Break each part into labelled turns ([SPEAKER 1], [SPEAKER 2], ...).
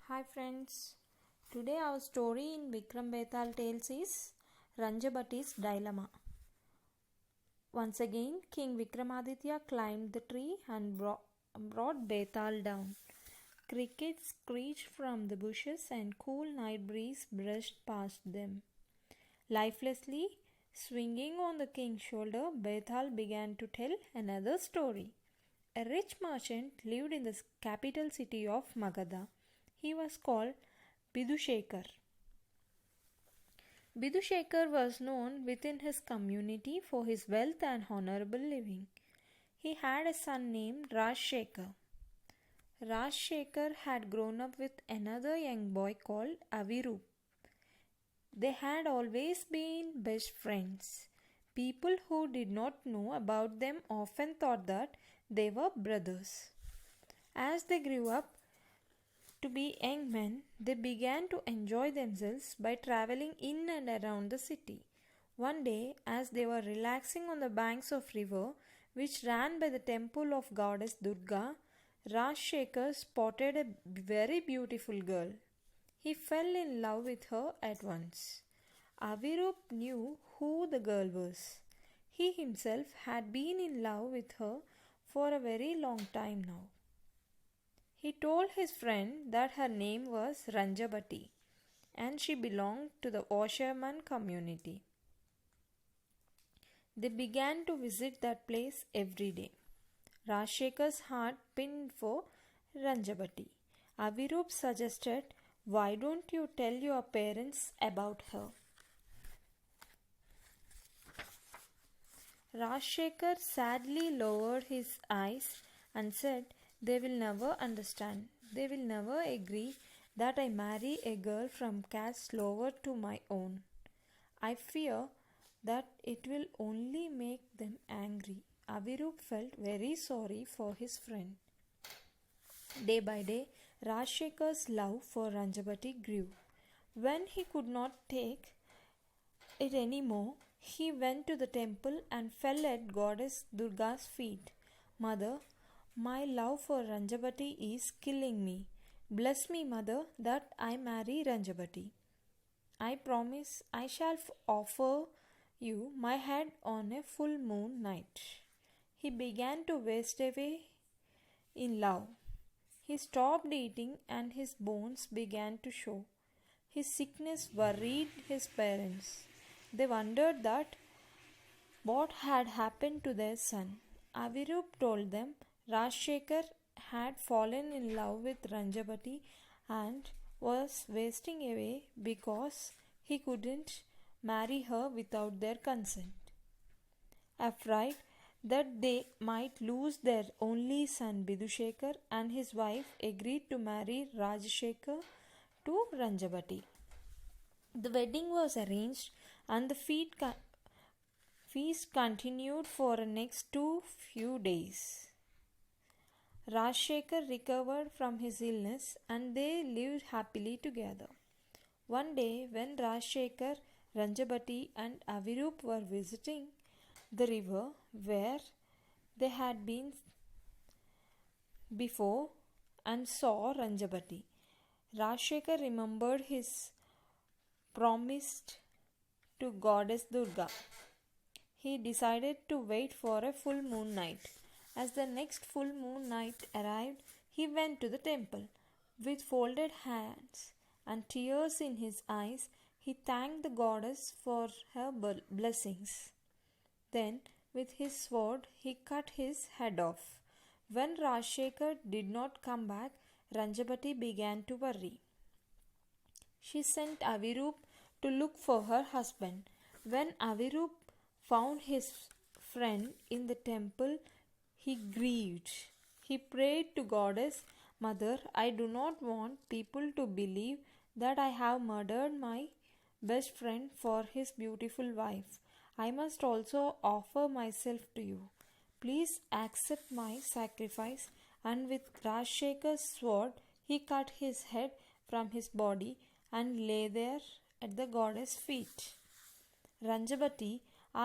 [SPEAKER 1] Hi friends, today our story in Vikram Betal Tales is Ranjabati's Dilemma. Once again, King Vikramaditya climbed the tree and brought Betal down. Crickets screeched from the bushes and cool night breeze brushed past them. Lifelessly swinging on the king's shoulder, Betal began to tell another story. A rich merchant lived in the capital city of Magadha. He was called Bidushekar. Bidushekar was known within his community for his wealth and honorable living. He had a son named Rajshekar. Rajshekar had grown up with another young boy called Avirup. They had always been best friends. People who did not know about them often thought that they were brothers. As they grew up to be young men, they began to enjoy themselves by traveling in and around the city. One day, as they were relaxing on the banks of river which ran by the temple of goddess Durga, Rajshekar spotted a very beautiful girl. He fell in love with her at once. Avirup knew who the girl was. He himself had been in love with her for a very long time now. He told his friend that her name was Ranjabati and she belonged to the washerman community. They began to visit that place every day. Rajshekar's heart pined for Ranjabati. Avirup suggested, "Why don't you tell your parents about her?" Rajshekar sadly lowered his eyes and said, "They will never understand. They will never agree that I marry a girl from caste lower to my own. I fear that it will only make them angry." Avirup felt very sorry for his friend. Day by day, Rajshekar's love for Ranjabati grew. When he could not take it anymore, he went to the temple and fell at goddess Durga's feet. "Mother, my love for Ranjabati is killing me. Bless me, mother, that I marry Ranjabati. I promise I shall offer you my head on a full moon night." He began to waste away in love. He stopped eating and his bones began to show. His sickness worried his parents. They wondered that what had happened to their son. Avirup told them Rajshekar had fallen in love with Ranjabati and was wasting away because he couldn't marry her without their consent. Afraid that they might lose their only son Bidushekar and his wife agreed to marry Rajshekar to Ranjabati. The wedding was arranged and the feast continued for the next few days. Rajshekar recovered from his illness and they lived happily together. One day, when Rajshekar, Ranjabati, and Avirup were visiting the river where they had been before and saw Ranjabati, Rajshekar remembered his promise to goddess Durga. He decided to wait for a full moon night. As the next full moon night arrived, he went to the temple. With folded hands and tears in his eyes, he thanked the goddess for her blessings. Then, with his sword, he cut his head off. When Rajshekar did not come back, Ranjabati began to worry. She sent Avirup to look for her husband. When Avirup found his friend in the temple, he grieved. He prayed to Goddess, "Mother, I do not want people to believe that I have murdered my best friend for his beautiful wife. I must also offer myself to you. Please accept my sacrifice." And with Rajshekar's sword, he cut his head from his body and lay there at the goddess' feet. Ranjabati,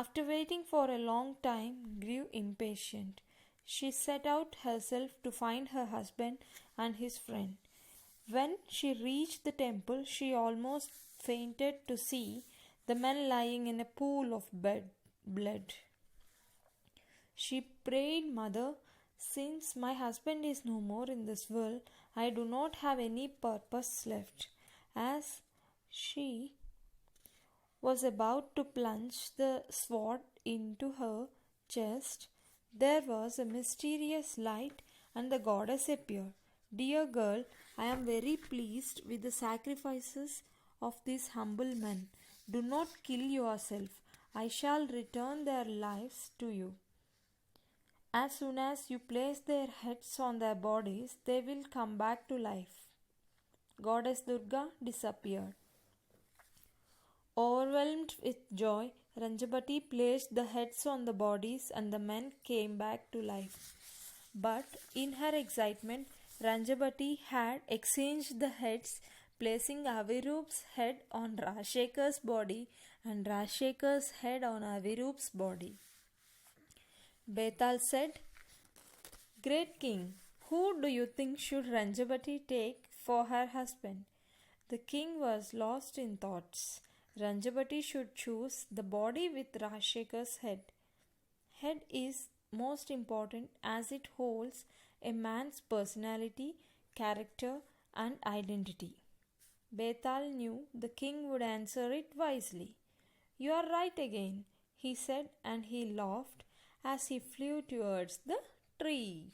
[SPEAKER 1] after waiting for a long time, grew impatient. She set out herself to find her husband and his friend. When she reached the temple, she almost fainted to see the men lying in a pool of blood. She prayed, Mother, since my husband is no more in this world, I do not have any purpose left. As she was about to plunge the sword into her chest, there was a mysterious light, and the goddess appeared. Dear girl, I am very pleased with the sacrifices of these humble men. Do not kill yourself. I shall return their lives to you. As soon as you place their heads on their bodies, they will come back to life. Goddess Durga disappeared. Overwhelmed with joy, Ranjabati placed the heads on the bodies and the men came back to life. But in her excitement, Ranjabati had exchanged the heads, placing Aviroop's head on Rajshekar's body and Rajshekar's head on Aviroop's body. Betal said, Great king, who do you think should Ranjabati take for her husband? The king was lost in thoughts. Ranjabati should choose the body with Rajshekar's head. Head is most important as it holds a man's personality, character, and identity. Betal knew the king would answer it wisely. You are right again, he said, and he laughed as he flew towards the tree.